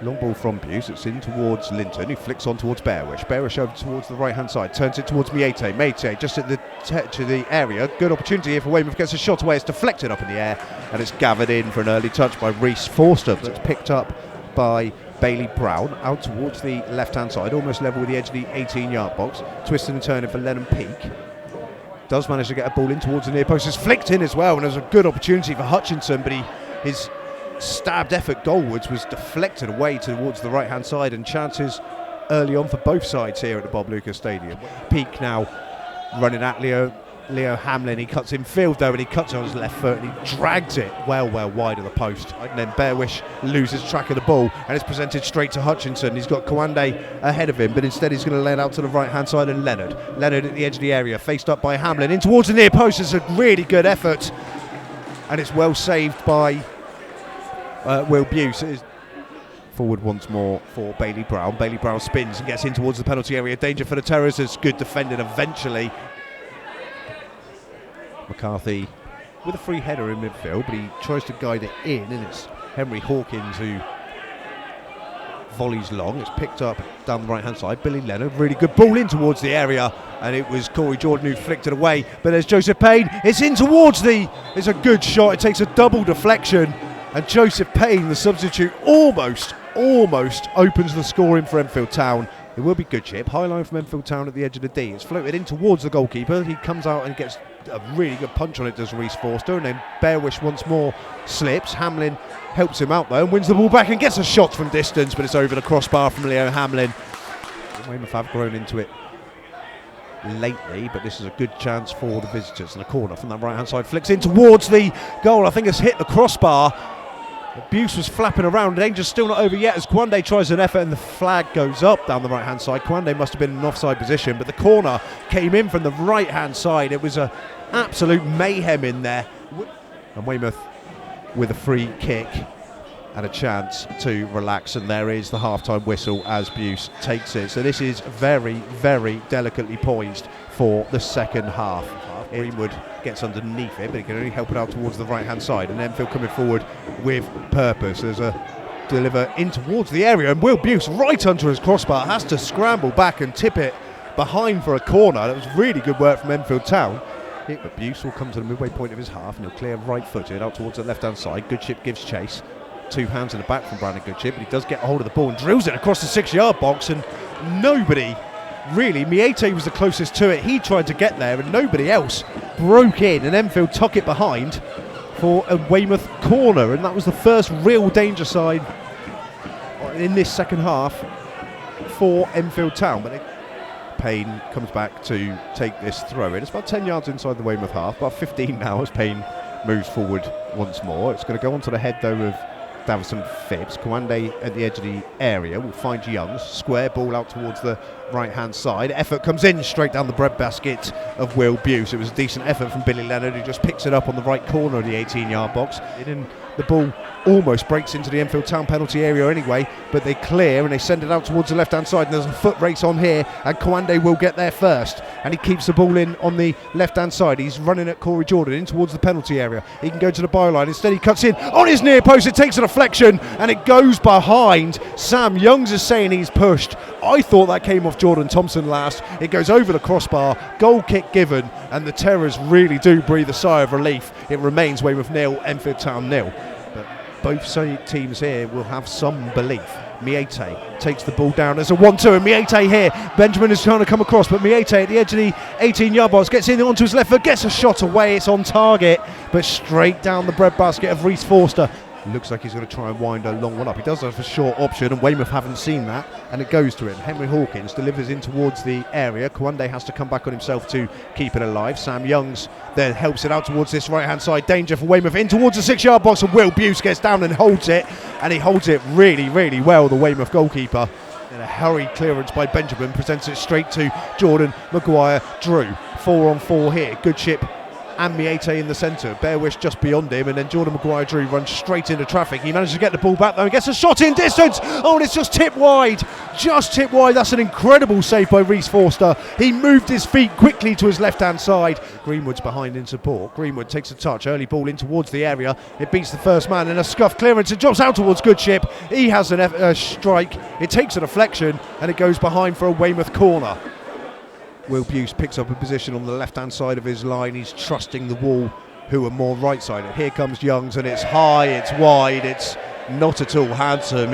Long ball from Buse, it's in towards Linton, who flicks on towards Bearish. Bearish over towards the right hand side, turns it towards Miete. Miete just at the touch of the area. Good opportunity here for Weymouth, gets a shot away, it's deflected up in the air, and it's gathered in for an early touch by Reese Forster. It's picked up by Bailey Brown out towards the left hand side, almost level with the edge of the 18-yard box. Twisting and turning for Lennon Peak. Does manage to get a ball in towards the near post. It's flicked in as well, and there's a good opportunity for Hutchinson, but his stabbed effort goalwards was deflected away towards the right hand side, and chances early on for both sides here at the Bob Lucas Stadium. Peak now running at Leo Hamlin. He cuts Enfield though, and he cuts on his left foot and he drags it well wide of the post, and then Bearwish loses track of the ball and it's presented straight to Hutchinson. He's got Kwande ahead of him, but instead he's going to lay it out to the right hand side, and Leonard at the edge of the area, faced up by Hamlin in towards the near post. It's a really good effort, and it's well saved by Will Buse. It is forward once more for Bailey Brown. Bailey Brown spins and gets in towards the penalty area. Danger for the Terrors. It's good defending eventually. McCarthy with a free header in midfield, but he tries to guide it in, and it's Henry Hawkins who volleys long. It's picked up down the right hand side. Billy Leonard, really good ball in towards the area, and it was Corey Jordan who flicked it away, but there's Joseph Payne. It's in towards it's a good shot. It takes a double deflection, and Joseph Payne, the substitute, almost opens the scoring for Enfield Town. It will be good chip, high line from Enfield Town at the edge of the D. It's floated in towards the goalkeeper. He comes out and gets a really good punch on it, does Reese Forster, and then Bearwish once more slips. Hamlin helps him out though and wins the ball back and gets a shot from distance, but it's over the crossbar from Leo Hamlin. Weymouth have grown into it lately, but this is a good chance for the visitors, and a corner from that right hand side flicks in towards the goal. I think it's hit the crossbar. Buse was flapping around. Danger's still not over yet as Kwande tries an effort, and the flag goes up down the right hand side. Kwande must have been in an offside position, but the corner came in from the right hand side. It was a absolute mayhem in there, and Weymouth with a free kick and a chance to relax, and there is the half-time whistle as Buse takes it. So this is very delicately poised for the second half. Greenwood gets underneath it, but he can only help it out towards the right hand side, and Enfield coming forward with purpose. There's a deliver in towards the area, and Will Buse right under his crossbar has to scramble back and tip it behind for a corner. That was really good work from Enfield Town. But Buse will come to the midway point of his half, and he'll clear right footed out towards the left hand side. Goodchip gives chase, 2 hands in the back from Brandon Goodchip, but he does get a hold of the ball and drills it across the 6-yard box, and nobody really, Miete was the closest to it. He tried to get there and nobody else broke in, and Enfield tuck it behind for a Weymouth corner, and that was the first real danger side in this second half for Enfield Town. But Payne comes back to take this throw in. It's about 10 yards inside the Weymouth half, about 15 now as Payne moves forward once more. It's going to go onto the head though of Davison Phipps. Kwande at the edge of the area will find Youngs. Square ball out towards the right hand side. Effort comes in straight down the breadbasket of Will Buse. It was a decent effort from Billy Leonard, who just picks it up on the right corner of the 18-yard box. And the ball almost breaks into the Enfield Town penalty area anyway, but they clear and they send it out towards the left hand side, and there's a foot race on here, and Kwande will get there first, and he keeps the ball in on the left hand side. He's running at Corey Jordan in towards the penalty area. He can go to the byline. Instead he cuts in on his near post. It takes a deflection and it goes behind. Sam Youngs is saying he's pushed. I thought that came off Jordan Thompson last. It goes over the crossbar, goal kick given, and the Terrors really do breathe a sigh of relief. It remains Weymouth 0, Enfield Town 0. But both teams here will have some belief. Miete takes the ball down. There's a 1-2, and Miete here. Benjamin is trying to come across, but Miete at the edge of the 18-yard box gets in onto his left foot, gets a shot away. It's on target, but straight down the breadbasket of Reese Forster. Looks like he's going to try and wind a long one up. He does have a short option, and Weymouth haven't seen that, and it goes to him. Henry Hawkins delivers in towards the area. Kwande has to come back on himself to keep it alive. Sam Youngs then helps it out towards this right hand side. Danger for Weymouth in towards the 6-yard box, and Will Buse gets down and holds it, and he holds it really well, the Weymouth goalkeeper. And a hurried clearance by Benjamin presents it straight to Jordan Maguire Drew. 4-on-4 here. Good chip and Miete in the centre. Bearwish just beyond him, and then Jordan Maguire-Drew runs straight into traffic. He manages to get the ball back though and gets a shot in distance. Oh, and it's just tipped wide. Just tipped wide. That's an incredible save by Reece Forster. He moved his feet quickly to his left-hand side. Greenwood's behind in support. Greenwood takes a touch. Early ball in towards the area. It beats the first man, and a scuff clearance. It drops out towards Goodship. He has a strike. It takes a deflection, and it goes behind for a Weymouth corner. Will Buse picks up a position on the left-hand side of his line. He's trusting the wall, who are more right-sided. Here comes Youngs, and it's high, it's wide, it's not at all handsome.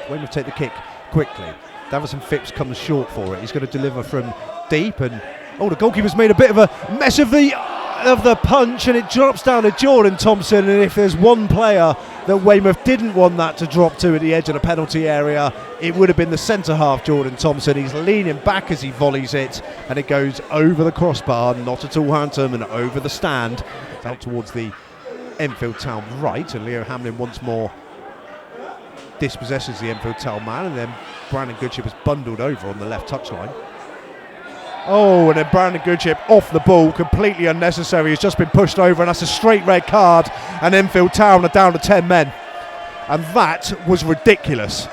Weymouth take the kick quickly. Davison Phipps comes short for it. He's going to deliver from deep, and the goalkeeper's made a bit of a mess of the punch, and it drops down to Jordan Thompson. And if there's one player that Weymouth didn't want that to drop to at the edge of the penalty area, it would have been the centre half, Jordan Thompson. He's leaning back as he volleys it, and it goes over the crossbar, not at all handsome, and over the stand out towards the Enfield Town right. And Leo Hamlin once more dispossesses the Enfield Town man, and then Brandon Goodship is bundled over on the left touchline. Oh, and then Brandon Goodship off the ball, completely unnecessary. He's just been pushed over, and that's a straight red card, and Enfield Town are down to 10 men. And that was ridiculous.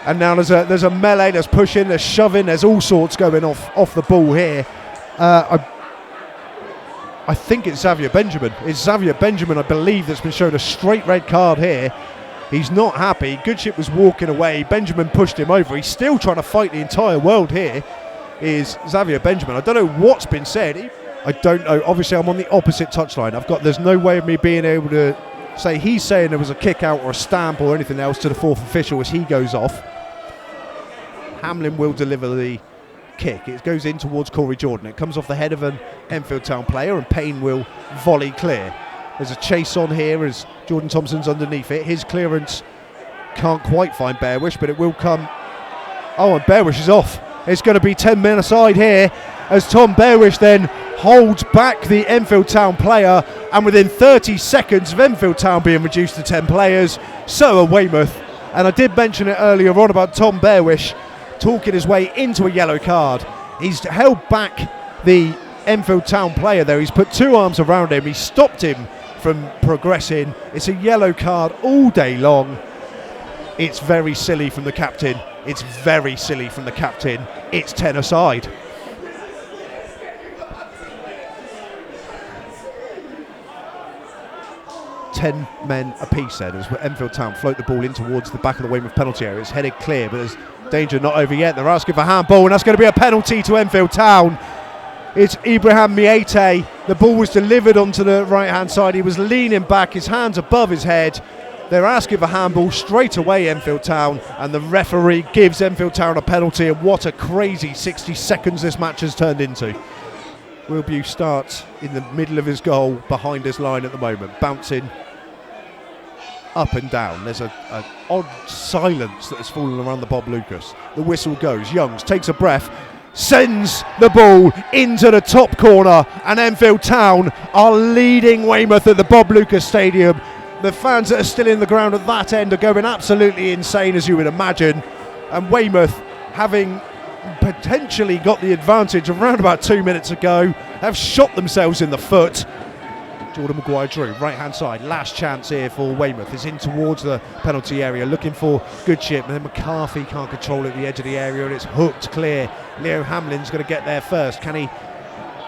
And now there's a melee, there's pushing, there's shoving, there's all sorts going off the ball here. I think it's Xavier Benjamin. It's Xavier Benjamin, I believe, that's been shown a straight red card here. He's not happy. Goodship was walking away. Benjamin pushed him over. He's still trying to fight the entire world here. Is Xavier Benjamin. I don't know what's been said. I don't know. Obviously, I'm on the opposite touchline. There's no way of me being able to say he's saying there was a kick out or a stamp or anything else to the fourth official as he goes off. Hamlin will deliver the kick. It goes in towards Corey Jordan. It comes off the head of an Enfield Town player, and Payne will volley clear. There's a chase on here as Jordan Thompson's underneath it. His clearance can't quite find Bearwish, but it will come. Oh, and Bearwish is off. It's going to be 10 men aside here as Tom Bearwish then holds back the Enfield Town player, and within 30 seconds of Enfield Town being reduced to 10 players, so are Weymouth. And I did mention it earlier on about Tom Bearwish talking his way into a yellow card. He's held back the Enfield Town player there. He's put two arms around him. He stopped him from progressing. It's a yellow card all day long. It's very silly from the captain. It's very silly from the captain. It's 10 aside. Ten men apiece then as Enfield Town float the ball in towards the back of the Weymouth penalty area. It's headed clear, but there's danger not over yet. They're asking for handball, and that's going to be a penalty to Enfield Town. It's Ibrahim Miete. The ball was delivered onto the right hand side. He was leaning back, his hands above his head. They're asking for handball straight away, Enfield Town, and the referee gives Enfield Town a penalty. And what a crazy 60 seconds this match has turned into. Will Buse starts in the middle of his goal, behind his line at the moment, bouncing up and down. There's an odd silence that has fallen around the Bob Lucas. The whistle goes. Youngs takes a breath, sends the ball into the top corner, and Enfield Town are leading Weymouth at the Bob Lucas Stadium. The fans that are still in the ground at that end are going absolutely insane, as you would imagine. And Weymouth, having potentially got the advantage around about 2 minutes ago, have shot themselves in the foot. Jordan Maguire-Drew, right-hand side, last chance here for Weymouth. Is in towards the penalty area, looking for Goodship, and then McCarthy can't control it at the edge of the area, and it's hooked clear. Leo Hamlin's going to get there first. Can he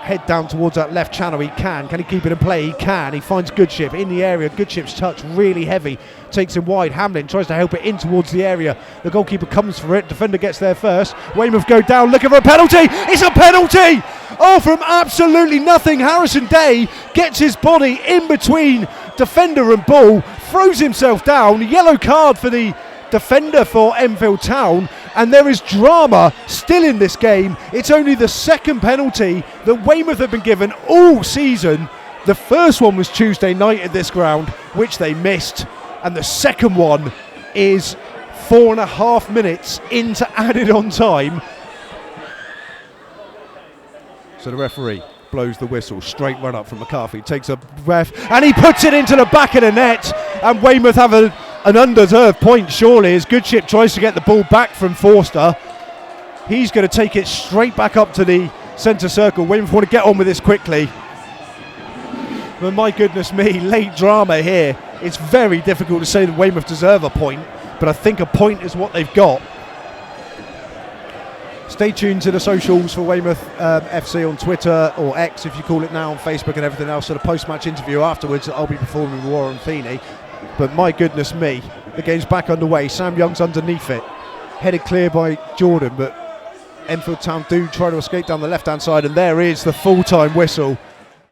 head down towards that left channel? He can. Can he keep it in play? He can. He finds Goodship in the area. Goodship's touch really heavy, takes him wide. Hamlin tries to help it in towards the area. The goalkeeper comes for it. Defender gets there first. Weymouth go down looking for a penalty. It's a penalty! Oh, from absolutely nothing. Harrison Day gets his body in between defender and ball, throws himself down. Yellow card for the defender for Enfield Town, and there is drama still in this game. It's only the second penalty that Weymouth have been given all season. The first one was Tuesday night at this ground, which they missed, and the second one is 4.5 minutes into added on time. So the referee blows the whistle. Straight run up from McCarthy, takes a breath, and he puts it into the back of the net, and Weymouth have an undeserved point surely as Goodship tries to get the ball back from Forster. He's going to take it straight back up to the centre circle. Weymouth want to get on with this quickly. But my goodness me, late drama here. It's very difficult to say that Weymouth deserve a point, but I think a point is what they've got. Stay tuned to the socials for Weymouth FC on Twitter, or X if you call it now, on Facebook and everything else. So the post-match interview afterwards, I'll be performing with Warren Feeney. But my goodness me, the game's back underway. Sam Young's underneath it, headed clear by Jordan, but Enfield Town do try to escape down the left-hand side, and there is the full-time whistle.